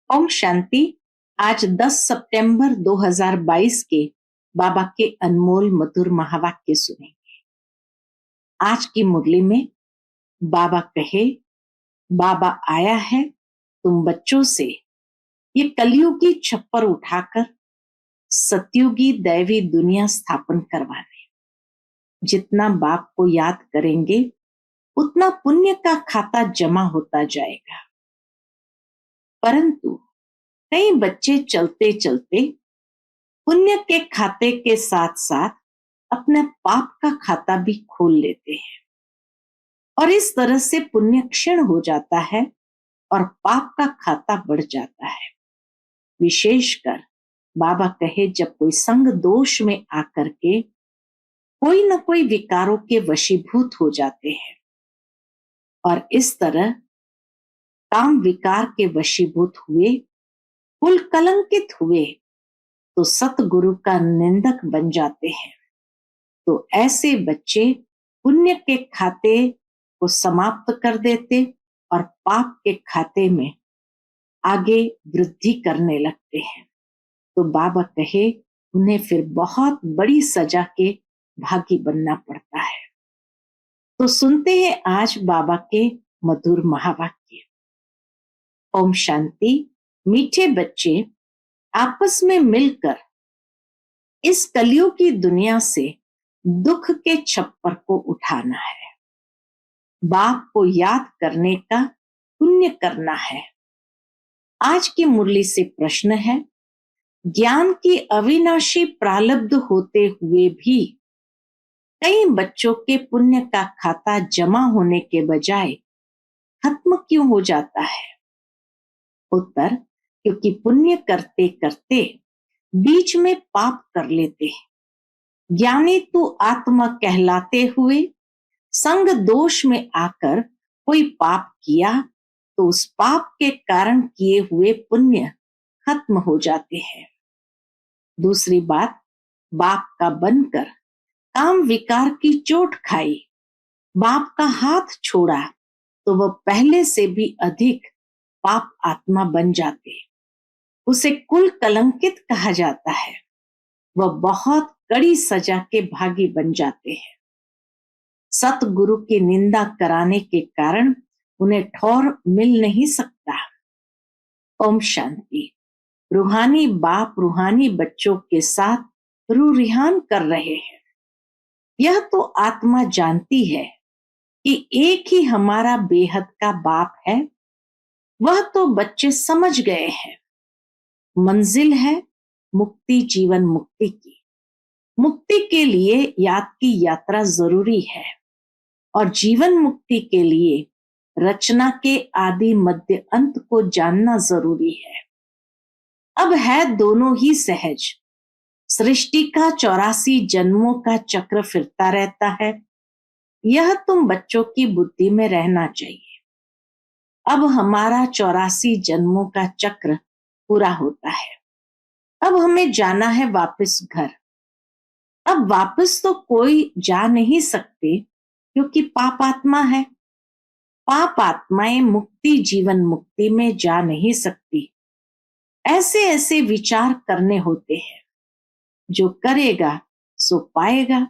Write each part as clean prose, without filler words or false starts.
ओम शांति। आज 10 सितंबर 2022 के बाबा के अनमोल मधुर महावाक्य सुनेंगे। आज की मुरली में बाबा कहे, बाबा आया है तुम बच्चों से ये कलयुगी छप्पर उठाकर सतयुगी दैवी दुनिया स्थापन करवाने। जितना बाप को याद करेंगे उतना पुण्य का खाता जमा होता जाएगा। परंतु कई बच्चे चलते चलते पुण्य के खाते के साथ साथ अपने पाप का खाता भी खोल लेते हैं और इस तरह से पुण्य क्षीण हो जाता है और पाप का खाता बढ़ जाता है। विशेषकर बाबा कहे, जब कोई संग दोष में आकर के कोई न कोई विकारों के वशीभूत हो जाते हैं और इस तरह काम विकार के वशीभूत हुए, कुल कलंकित हुए तो सतगुरु का निंदक बन जाते हैं। तो ऐसे बच्चे पुण्य के खाते को समाप्त कर देते और पाप के खाते में आगे वृद्धि करने लगते हैं। तो बाबा कहे, उन्हें फिर बहुत बड़ी सजा के भागी बनना पड़ता है। तो सुनते हैं आज बाबा के मधुर महावाक्य। ओम शांति। मीठे बच्चे, आपस में मिलकर इस कलयुग की दुनिया से दुख के छप्पर को उठाना है, बाप को याद करने का पुण्य करना है। आज की मुरली से प्रश्न है, ज्ञान की अविनाशी प्रारब्ध होते हुए भी कई बच्चों के पुण्य का खाता जमा होने के बजाय खत्म क्यों हो जाता है? उत्तर, क्योंकि पुण्य करते करते बीच में पाप कर लेते हैं। ज्ञानी तो आत्मा कहलाते हुए संग दोष में आकर कोई पाप किया तो उस पाप के कारण किए हुए पुण्य खत्म हो जाते हैं। दूसरी बात, बाप का बनकर काम विकार की चोट खाई, बाप का हाथ छोड़ा तो वह पहले से भी अधिक पाप आत्मा बन जाते। उसे कुल कलंकित कहा जाता है। वह बहुत कड़ी सजा के भागी बन जाते हैं। सतगुरु की निंदा कराने के कारण उन्हें ठौर मिल नहीं सकता। ओम शांति। रूहानी बाप रूहानी बच्चों के साथ रूह रिहान कर रहे हैं। यह तो आत्मा जानती है कि एक ही हमारा बेहद का बाप है। वह तो बच्चे समझ गए हैं। मंजिल है मुक्ति, जीवन मुक्ति की। मुक्ति के लिए याद की यात्रा जरूरी है और जीवन मुक्ति के लिए रचना के आदि मध्य अंत को जानना जरूरी है। अब है दोनों ही सहज। सृष्टि का 84 जन्मों का चक्र फिरता रहता है। यह तुम बच्चों की बुद्धि में रहना चाहिए। अब हमारा 84 जन्मों का चक्र पूरा होता है। अब हमें जाना है वापस घर। अब वापस तो कोई जा नहीं सकते क्योंकि पाप आत्मा है। पाप आत्माएं मुक्ति जीवन मुक्ति में जा नहीं सकती। ऐसे ऐसे विचार करने होते हैं। जो करेगा सो पाएगा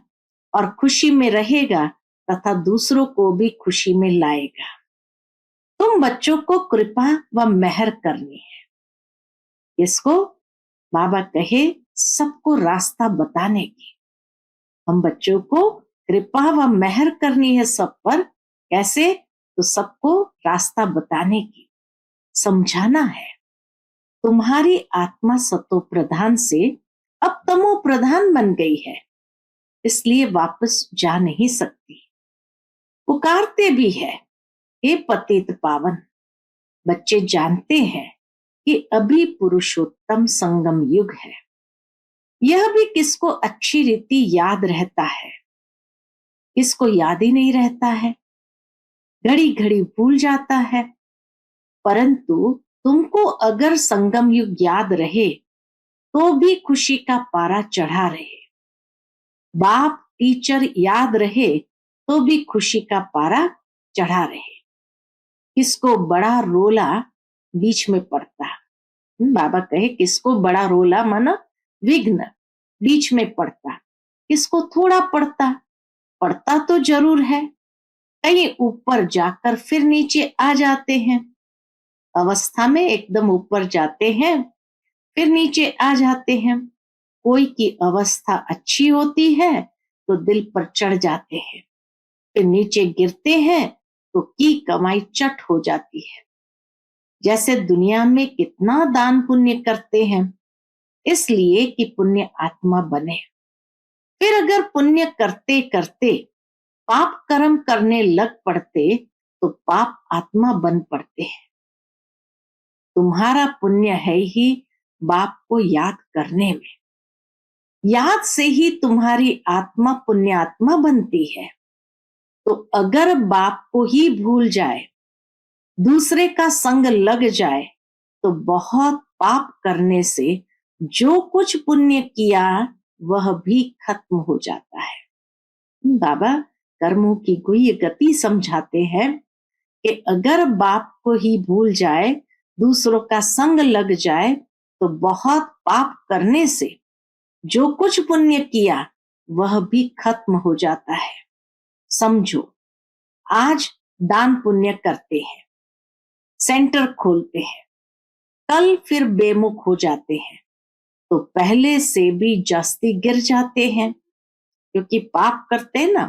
और खुशी में रहेगा तथा दूसरों को भी खुशी में लाएगा। तुम बच्चों को कृपा व मेहर करनी है। इसको बाबा कहे, सबको रास्ता बताने की। हम बच्चों को कृपा व मेहर करनी है सब पर। कैसे? तो सबको रास्ता बताने की, समझाना है। तुम्हारी आत्मा सतो प्रधान से अब तमो प्रधान बन गई है, इसलिए वापस जा नहीं सकती। पुकारते भी है, हे पतित पावन। बच्चे जानते हैं कि अभी पुरुषोत्तम संगम युग है। यह भी किसको अच्छी रीति याद रहता है, किसको याद ही नहीं रहता है, घड़ी घड़ी भूल जाता है। परंतु तुमको अगर संगम युग याद रहे तो भी खुशी का पारा चढ़ा रहे। बाप टीचर याद रहे तो भी खुशी का पारा चढ़ा रहे। किसको बड़ा रोला बीच में पड़ता, बाबा कहे किसको बड़ा रोला माना विघ्न बीच में पड़ता, किसको थोड़ा पड़ता, पड़ता तो जरूर है, कहीं ऊपर जाकर फिर नीचे आ जाते हैं। अवस्था में एकदम ऊपर जाते हैं, फिर नीचे आ जाते हैं। कोई की अवस्था अच्छी होती है तो दिल पर चढ़ जाते हैं, फिर नीचे गिरते हैं तो की कमाई चट हो जाती है। जैसे दुनिया में कितना दान पुण्य करते हैं इसलिए कि पुण्य आत्मा बने, फिर अगर पुण्य करते करते पाप कर्म करने लग पड़ते तो पाप आत्मा बन पड़ते हैं। तुम्हारा पुण्य है ही बाप को याद करने में, याद से ही तुम्हारी आत्मा पुण्यात्मा बनती है। तो अगर बाप को ही भूल जाए, दूसरे का संग लग जाए, तो बहुत पाप करने से जो कुछ पुण्य किया वह भी खत्म हो जाता है। बाबा कर्मों की गुह्य गति समझाते हैं कि अगर बाप को ही भूल जाए, दूसरों का संग लग जाए, तो बहुत पाप करने से जो कुछ पुण्य किया वह भी खत्म हो जाता है। समझो, आज दान पुण्य करते हैं, सेंटर खोलते हैं, कल फिर बेमुख हो जाते हैं, तो पहले से भी जास्ती गिर जाते हैं, क्योंकि पाप करते हैं ना,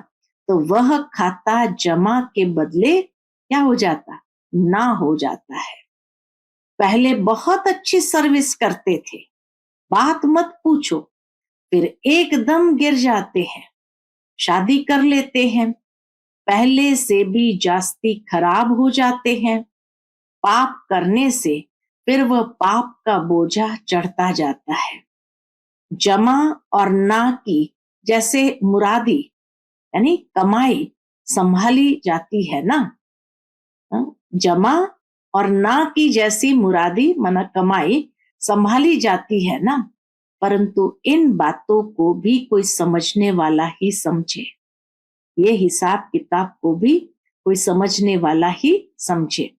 तो वह खाता जमा के बदले क्या हो जाता, ना हो जाता है। पहले बहुत अच्छी सर्विस करते थे, बात मत पूछो, फिर एकदम गिर जाते हैं, शादी कर लेते हैं, पहले से भी जास्ती खराब हो जाते हैं। पाप करने से फिर वह पाप का बोझा चढ़ता जाता है। जमा और ना की जैसे मुरादी यानी कमाई संभाली जाती है ना, जमा और ना की जैसी मुरादी माना कमाई संभाली जाती है ना, परंतु इन बातों को भी कोई समझने वाला ही समझे, ये हिसाब किताब को भी कोई समझने वाला ही समझे।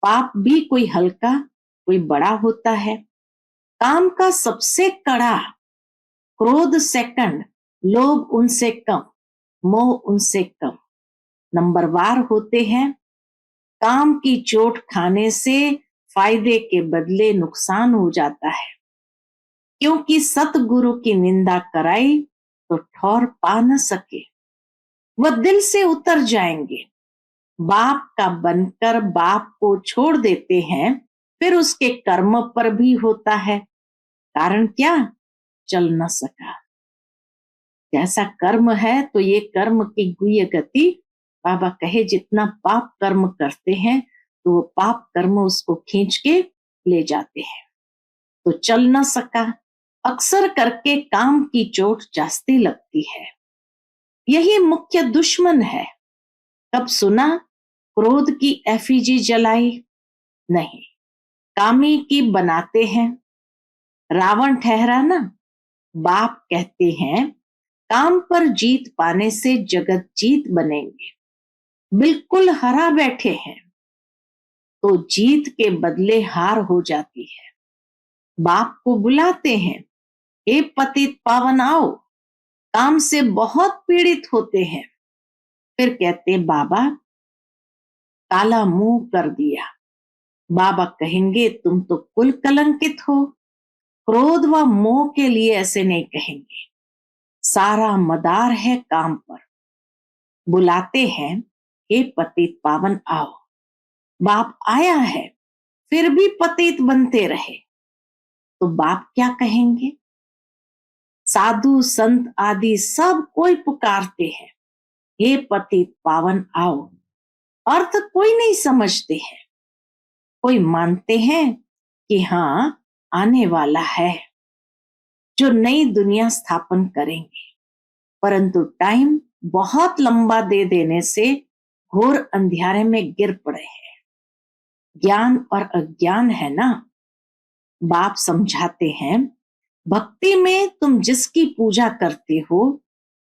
पाप भी कोई हल्का कोई बड़ा होता है। काम का सबसे कड़ा क्रोध सेकंड, लोभ उनसे कम, मोह उनसे कम नंबरवार होते हैं। काम की चोट खाने से फायदे के बदले नुकसान हो जाता है, क्योंकि सतगुरु की निंदा कराई तो ठौर पा न सके, वह दिल से उतर जाएंगे। बाप का बनकर बाप को छोड़ देते हैं, फिर उसके कर्म पर भी होता है। कारण क्या, चल न सका। जैसा कर्म है तो ये कर्म की गुह्य गति, बाबा कहे जितना पाप कर्म करते हैं तो वो पाप कर्म उसको खींच के ले जाते हैं। तो चल न सका, अक्सर करके काम की चोट जास्ती लगती है, यही मुख्य दुश्मन है। कब सुना क्रोध की एफिजी जलाई, नहीं, कामी की बनाते हैं। रावण ठहरा ना, बाप कहते हैं काम पर जीत पाने से जगत जीत बनेंगे, बिल्कुल हरा बैठे हैं तो जीत के बदले हार हो जाती है। बाप को बुलाते हैं, हे पतित पावन आओ, काम से बहुत पीड़ित होते हैं, फिर कहते बाबा काला मुंह कर दिया। बाबा कहेंगे तुम तो कुल कलंकित हो, क्रोध व मोह के लिए ऐसे नहीं कहेंगे, सारा मदार है काम पर। बुलाते हैं, हे पतित पावन आओ, बाप आया है फिर भी पतित बनते रहे, तो बाप क्या कहेंगे। साधु संत आदि सब कोई पुकारते हैं, हे पतित पावन आओ, अर्थ कोई नहीं समझते हैं। कोई मानते हैं कि हाँ आने वाला है जो नई दुनिया स्थापन करेंगे, परंतु टाइम बहुत लंबा दे देने से घोर अंधियारे में गिर पड़े हैं। ज्ञान और अज्ञान है ना। बाप समझाते हैं, भक्ति में तुम जिसकी पूजा करते हो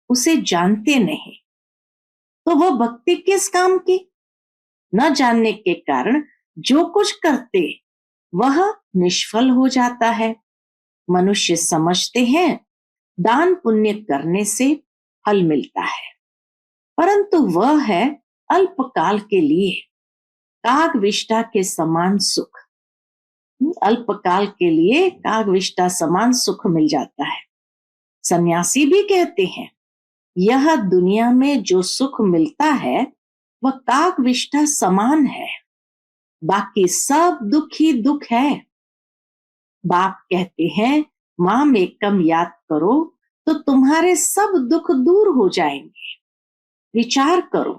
उसे जानते नहीं, तो वह भक्ति किस काम की। न जानने के कारण जो कुछ करते वह निष्फल हो जाता है। मनुष्य समझते हैं दान पुण्य करने से फल मिलता है, परंतु वह है अल्पकाल के लिए, कागविष्ठा के समान सुख। अल्पकाल के लिए कागविष्ठा समान सुख मिल जाता है। सन्यासी भी कहते हैं यह दुनिया में जो सुख मिलता है वह कागविष्ठा समान है, बाकी सब दुख ही दुख है। बाप कहते हैं माम एकम याद करो तो तुम्हारे सब दुख दूर हो जाएंगे। विचार करो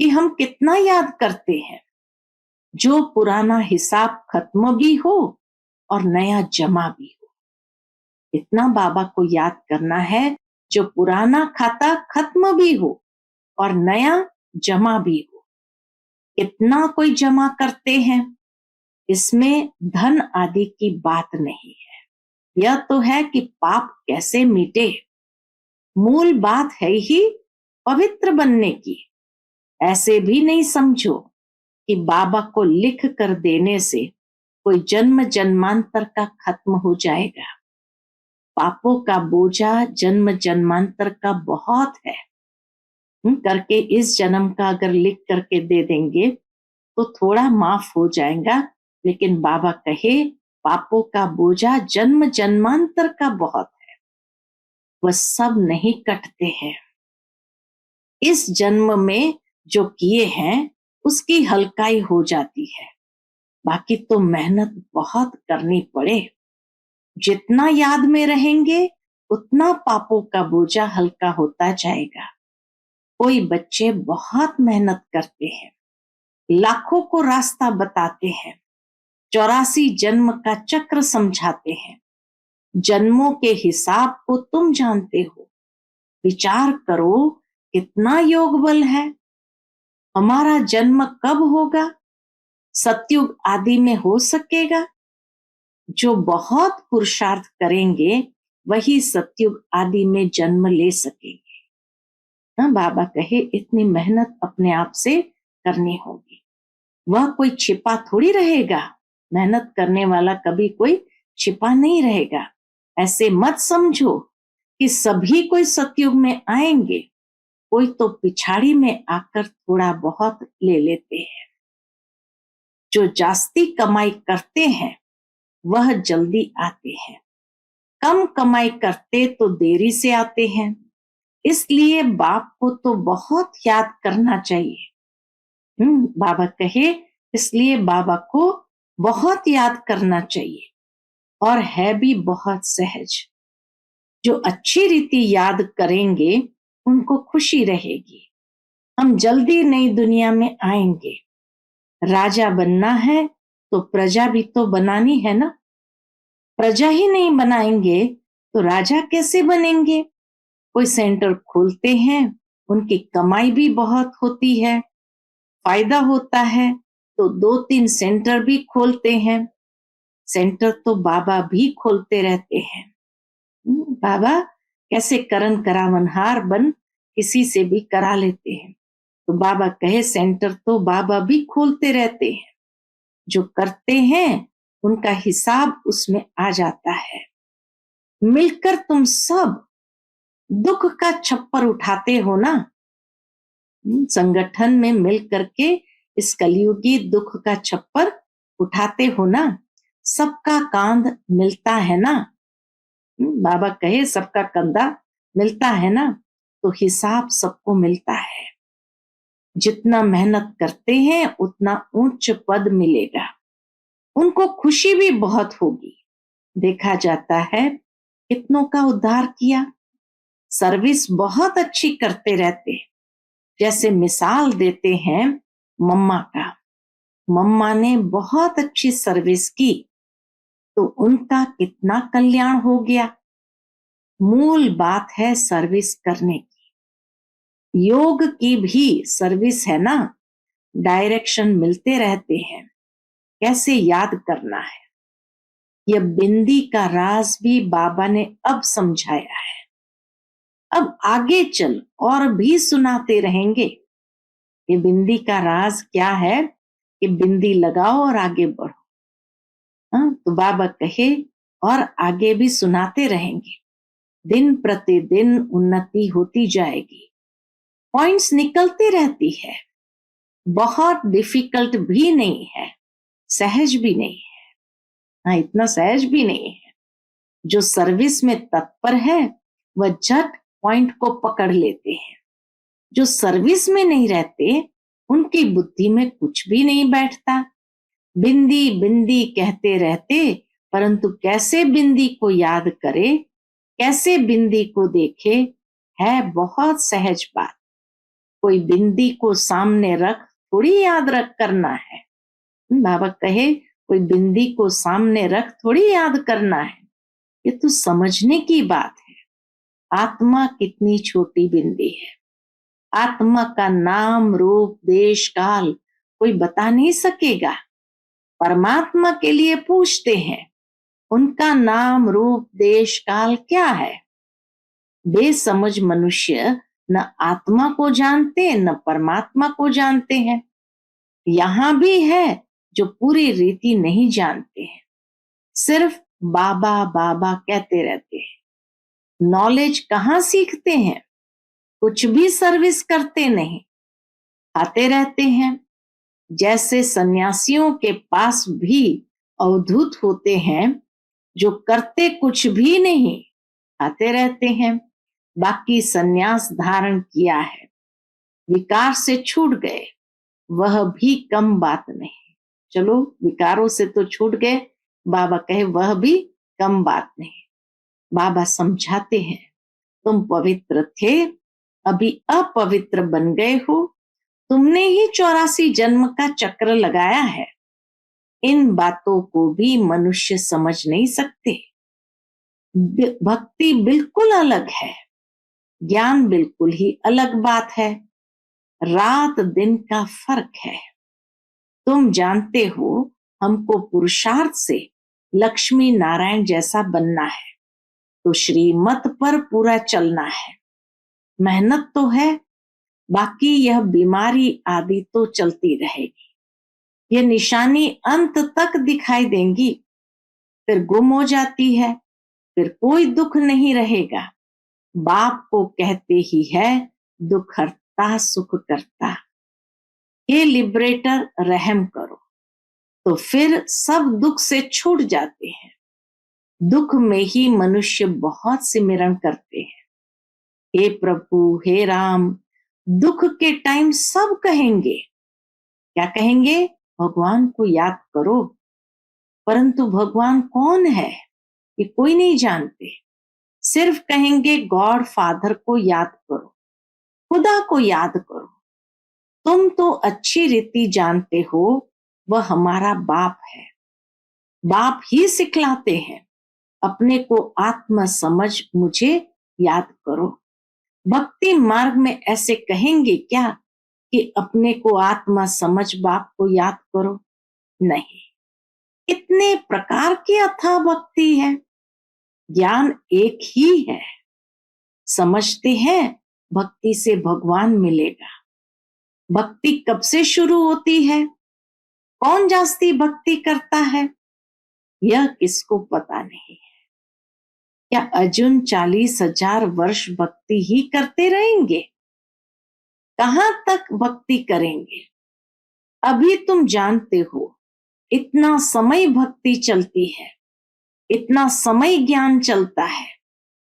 कि हम कितना याद करते हैं। जो पुराना हिसाब खत्म भी हो और नया जमा भी हो, इतना बाबा को याद करना है जो पुराना खाता खत्म भी हो और नया जमा भी हो। इतना कोई जमा करते हैं, इसमें धन आदि की बात नहीं है। यह तो है कि पाप कैसे मिटे। मूल बात है ही पवित्र बनने की। ऐसे भी नहीं समझो कि बाबा को लिख कर देने से कोई जन्म जन्मांतर का खत्म हो जाएगा। पापों का बोझा जन्म जन्मांतर का बहुत है। करके इस जन्म का अगर लिख करके दे देंगे तो थोड़ा माफ हो जाएगा, लेकिन बाबा कहे पापों का बोझा जन्म जन्मांतर का बहुत है, वह सब नहीं कटते हैं। इस जन्म में जो किए हैं उसकी हल्काई हो जाती है, बाकी तो मेहनत बहुत करनी पड़े। जितना याद में रहेंगे उतना पापों का बोझा हल्का होता जाएगा। कोई बच्चे बहुत मेहनत करते हैं, लाखों को रास्ता बताते हैं, 84 जन्म का चक्र समझाते हैं। जन्मों के हिसाब को तुम जानते हो। विचार करो कितना योग बल है। हमारा जन्म कब होगा? सतयुग आदि में हो सकेगा? जो बहुत पुरुषार्थ करेंगे वही सतयुग आदि में जन्म ले सकेंगे। बाबा कहे इतनी मेहनत अपने आप से करनी होगी। वह कोई छिपा थोड़ी रहेगा। मेहनत करने वाला कभी कोई छिपा नहीं रहेगा। ऐसे मत समझो कि सभी कोई सतयुग में आएंगे, कोई तो पिछाड़ी में आकर थोड़ा बहुत ले लेते हैं। जो जास्ती कमाई करते हैं वह जल्दी आते हैं, कम कमाई करते तो देरी से आते हैं। इसलिए बाप को तो बहुत याद करना चाहिए। बाबा कहे इसलिए बाबा को बहुत याद करना चाहिए, और है भी बहुत सहज। जो अच्छी रीति याद करेंगे उनको खुशी रहेगी। हम जल्दी नई दुनिया में आएंगे। राजा बनना है तो प्रजा भी तो बनानी है ना। प्रजा ही नहीं बनाएंगे तो राजा कैसे बनेंगे? कोई सेंटर खोलते हैं, उनकी कमाई भी बहुत होती है, फायदा होता है, तो 2-3 सेंटर भी खोलते हैं। सेंटर तो बाबा भी खोलते रहते हैं। बाबा कैसे करन करावनहार बन किसी से भी करा लेते हैं। तो बाबा कहे सेंटर तो बाबा भी खोलते रहते हैं। जो करते हैं उनका हिसाब उसमें आ जाता है। मिलकर तुम सब दुख का छप्पर उठाते हो ना। संगठन में मिल करके इस कलयुगी दुख का छप्पर उठाते हो ना। सबका कांध मिलता है ना। बाबा कहे सबका कंधा मिलता है ना, तो हिसाब सबको मिलता है। जितना मेहनत करते हैं उतना उच्च पद मिलेगा। उनको खुशी भी बहुत होगी। देखा जाता है कितनों का उद्धार किया। सर्विस बहुत अच्छी करते रहते। जैसे मिसाल देते हैं मम्मा का। मम्मा ने बहुत अच्छी सर्विस की तो उनका कितना कल्याण हो गया। मूल बात है सर्विस करने की। योग की भी सर्विस है ना। डायरेक्शन मिलते रहते हैं, कैसे याद करना है। यह बिंदी का राज भी बाबा ने अब समझाया है। अब आगे चल और भी सुनाते रहेंगे। ये बिंदी का राज क्या है कि बिंदी लगाओ और आगे बढ़ो। हाँ, तो बाबा कहे और आगे भी सुनाते रहेंगे। दिन प्रतिदिन उन्नति होती जाएगी, पॉइंट्स निकलती रहती है, बहुत डिफिकल्ट भी नहीं है, सहज भी नहीं है। हाँ, इतना सहज भी नहीं है। जो सर्विस में तत्पर है वह झट पॉइंट को पकड़ लेते हैं। जो सर्विस में नहीं रहते उनकी बुद्धि में कुछ भी नहीं बैठता। बिंदी बिंदी कहते रहते, परंतु कैसे बिंदी को याद करे, कैसे बिंदी को देखे, है बहुत सहज बात। कोई बिंदी को सामने रख थोड़ी याद रख करना है। बाबा कहे कोई बिंदी को सामने रख थोड़ी याद करना है, ये तो समझने की बात है। आत्मा कितनी छोटी बिंदी है। आत्मा का नाम रूप देश काल कोई बता नहीं सकेगा। परमात्मा के लिए पूछते हैं, उनका नाम रूप देश काल क्या है। बेसमझ मनुष्य न आत्मा को जानते न परमात्मा को जानते हैं। यहां भी है जो पूरी रीति नहीं जानते हैं, सिर्फ बाबा बाबा कहते रहते हैं। नॉलेज कहाँ सीखते हैं, कुछ भी सर्विस करते नहीं, आते रहते हैं। जैसे सन्यासियों के पास भी अवधूत होते हैं जो करते कुछ भी नहीं, आते रहते हैं। बाकी सन्यास धारण किया है, विकार से छूट गए, वह भी कम बात नहीं। चलो विकारों से तो छूट गए, बाबा कहे वह भी कम बात नहीं। बाबा समझाते हैं, तुम पवित्र थे, अभी अपवित्र बन गए हो। तुमने ही 84 जन्म का चक्र लगाया है। इन बातों को भी मनुष्य समझ नहीं सकते। भक्ति बिल्कुल अलग है, ज्ञान बिल्कुल ही अलग बात है। रात दिन का फर्क है। तुम जानते हो हमको पुरुषार्थ से लक्ष्मी नारायण जैसा बनना है, तो श्रीमत पर पूरा चलना है। मेहनत तो है, बाकी यह बीमारी आदि तो चलती रहेगी। ये निशानी अंत तक दिखाई देंगी, फिर गुम हो जाती है, फिर कोई दुख नहीं रहेगा। बाप को कहते ही है दुख हरता सुख करता। हे लिबरेटर रहम करो, तो फिर सब दुख से छूट जाते हैं। दुख में ही मनुष्य बहुत सिमरन करते हैं। हे प्रभु, हे राम, दुख के टाइम सब कहेंगे। क्या कहेंगे? भगवान को याद करो। परंतु भगवान कौन है ये कोई नहीं जानते। सिर्फ कहेंगे गॉड फादर को याद करो, खुदा को याद करो। तुम तो अच्छी रीति जानते हो वह हमारा बाप है। बाप ही सिखलाते हैं, अपने को आत्मा समझ मुझे याद करो। भक्ति मार्ग में ऐसे कहेंगे क्या कि अपने को आत्मा समझ बाप को याद करो? नहीं। इतने प्रकार की अथाह भक्ति है, ज्ञान एक ही है। समझते हैं भक्ति से भगवान मिलेगा। भक्ति कब से शुरू होती है, कौन जास्ती भक्ति करता है, यह किसको पता नहीं है। क्या अर्जुन 40,000 वर्ष भक्ति ही करते रहेंगे? कहां तक भक्ति करेंगे? अभी तुम जानते हो इतना समय भक्ति चलती है, इतना समय ज्ञान चलता है।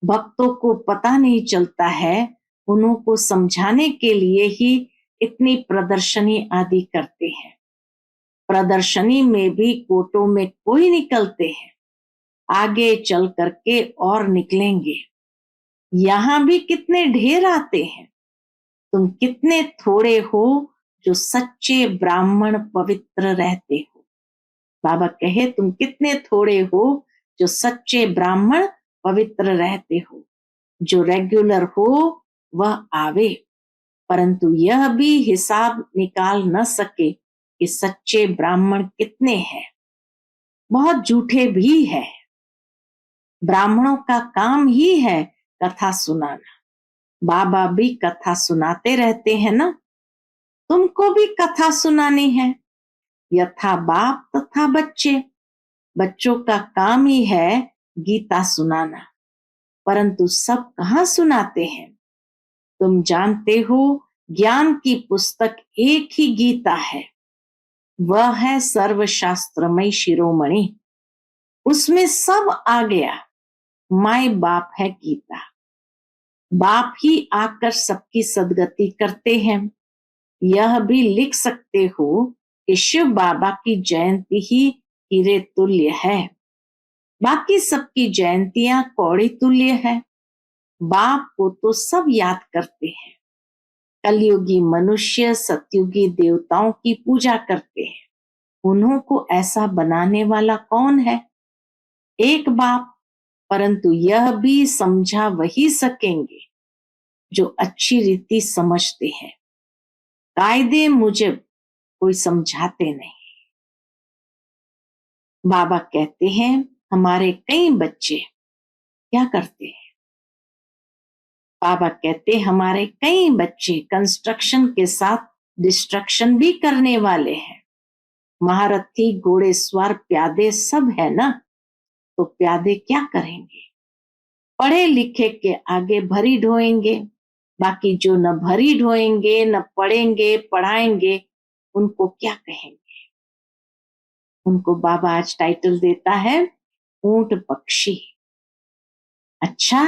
भक्तों को पता नहीं चलता है, उन्हों को समझाने के लिए ही इतनी प्रदर्शनी आदि करते हैं। प्रदर्शनी में भी कोटों में कोई निकलते हैं, आगे चल करके और निकलेंगे। यहां भी कितने ढेर आते हैं। तुम कितने थोड़े हो जो सच्चे ब्राह्मण पवित्र रहते हो। बाबा कहे तुम कितने थोड़े हो जो सच्चे ब्राह्मण पवित्र रहते हो। जो रेगुलर हो वह आवे, परंतु यह भी हिसाब निकाल न सके कि सच्चे ब्राह्मण कितने हैं। बहुत झूठे भी है। ब्राह्मणों का काम ही है कथा सुनाना। बाबा भी कथा सुनाते रहते हैं ना, तुमको भी कथा सुनानी है। यथा बाप तथा बच्चे, बच्चों का काम ही है गीता सुनाना, परंतु सब कहाँ सुनाते हैं। तुम जानते हो, ज्ञान की पुस्तक एक ही गीता है, वह है सर्वशास्त्रमय शिरोमणि। उसमें सब आ गया। माय बाप है गीता। बाप ही आकर सबकी सदगति करते हैं। यह भी लिख सकते हो कि शिव बाबा की जयंती ही हीरे तुल्य है, बाकी सबकी जयंतियां कौड़ी तुल्य है। बाप को तो सब याद करते हैं। कलयुगी मनुष्य सतयुगी देवताओं की पूजा करते हैं, उन्हों को ऐसा बनाने वाला कौन है? एक बाप। परंतु यह भी समझा वही सकेंगे जो अच्छी रीति समझते हैं। कायदे मुझे कोई समझाते नहीं। बाबा कहते हैं हमारे कई बच्चे क्या करते हैं? बाबा कहते हमारे कई बच्चे कंस्ट्रक्शन के साथ डिस्ट्रक्शन भी करने वाले हैं। महारथी घोड़ेसवार प्यादे सब है ना, तो प्यादे क्या करेंगे? पढ़े लिखे के आगे भरी ढोएंगे, बाकी जो न भरी ढोएंगे न पढ़ेंगे पढ़ाएंगे उनको क्या कहेंगे? उनको बाबा आज टाइटल देता है ऊंट पक्षी। अच्छा,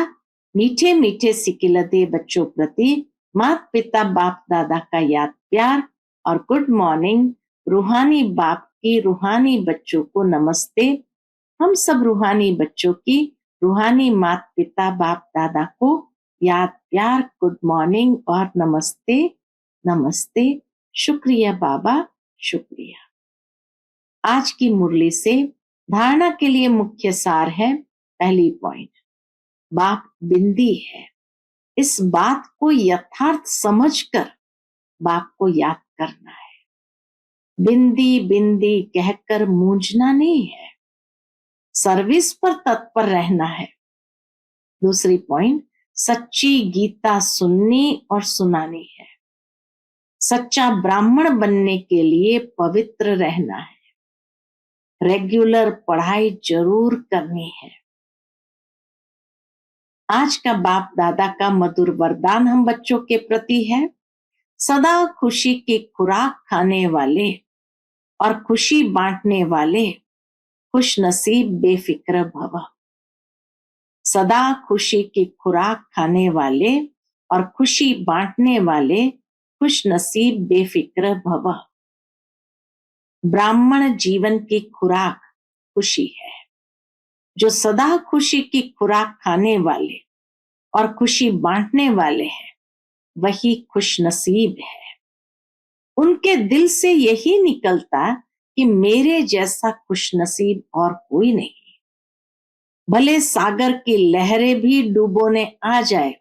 मीठे मीठे सिकिलते बच्चों प्रति माता पिता बाप दादा का याद प्यार और गुड मॉर्निंग। रूहानी बाप की रूहानी बच्चों को नमस्ते। हम सब रूहानी बच्चों की रूहानी माता पिता बाप दादा को याद प्यार, गुड मॉर्निंग और नमस्ते। नमस्ते। शुक्रिया बाबा, शुक्रिया। आज की मुरली से धारणा के लिए मुख्य सार है। पहली पॉइंट, बाप बिंदी है। इस बात को यथार्थ समझकर बाप को याद करना है। बिंदी बिंदी कहकर मूंझना नहीं है, सर्विस पर तत्पर रहना है। दूसरी पॉइंट, सच्ची गीता सुननी और सुनानी है। सच्चा ब्राह्मण बनने के लिए पवित्र रहना है। रेगुलर पढ़ाई जरूर करनी है। आज का बाप दादा का मधुर वरदान हम बच्चों के प्रति है, सदा खुशी की खुराक खाने वाले और खुशी बांटने वाले खुश नसीब बेफिक्र भव। सदा खुशी की खुराक खाने वाले और खुशी बांटने वाले खुश नसीब बेफिक्र भव। ब्राह्मण जीवन की खुराक खुशी है। जो सदा खुशी की खुराक खाने वाले और खुशी बांटने वाले हैं, वही खुश नसीब है। उनके दिल से यही निकलता कि मेरे जैसा खुश नसीब और कोई नहीं। भले सागर की लहरें भी डूबोने आ जाए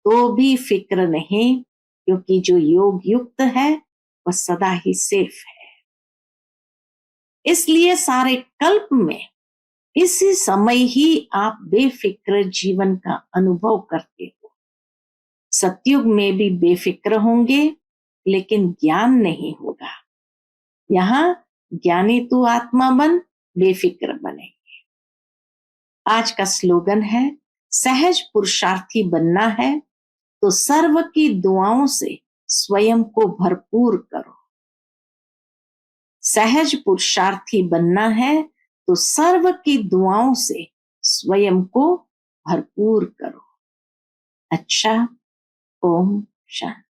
तो भी फिक्र नहीं, क्योंकि जो योग युक्त है वह सदा ही सेफ है। इसलिए सारे कल्प में इसी समय ही आप बेफिक्र जीवन का अनुभव करते हो। सतयुग में भी बेफिक्र होंगे, लेकिन ज्ञान नहीं होगा। यहाँ ज्ञानी तू आत्मा बन, बेफिक्र बनेंगे। आज का स्लोगन है, सहज पुरुषार्थी बनना है तो सर्व की दुआओं से स्वयं को भरपूर करो। सहज पुरुषार्थी बनना है तो सर्व की दुआओं से स्वयं को भरपूर करो। अच्छा, ओम शांति।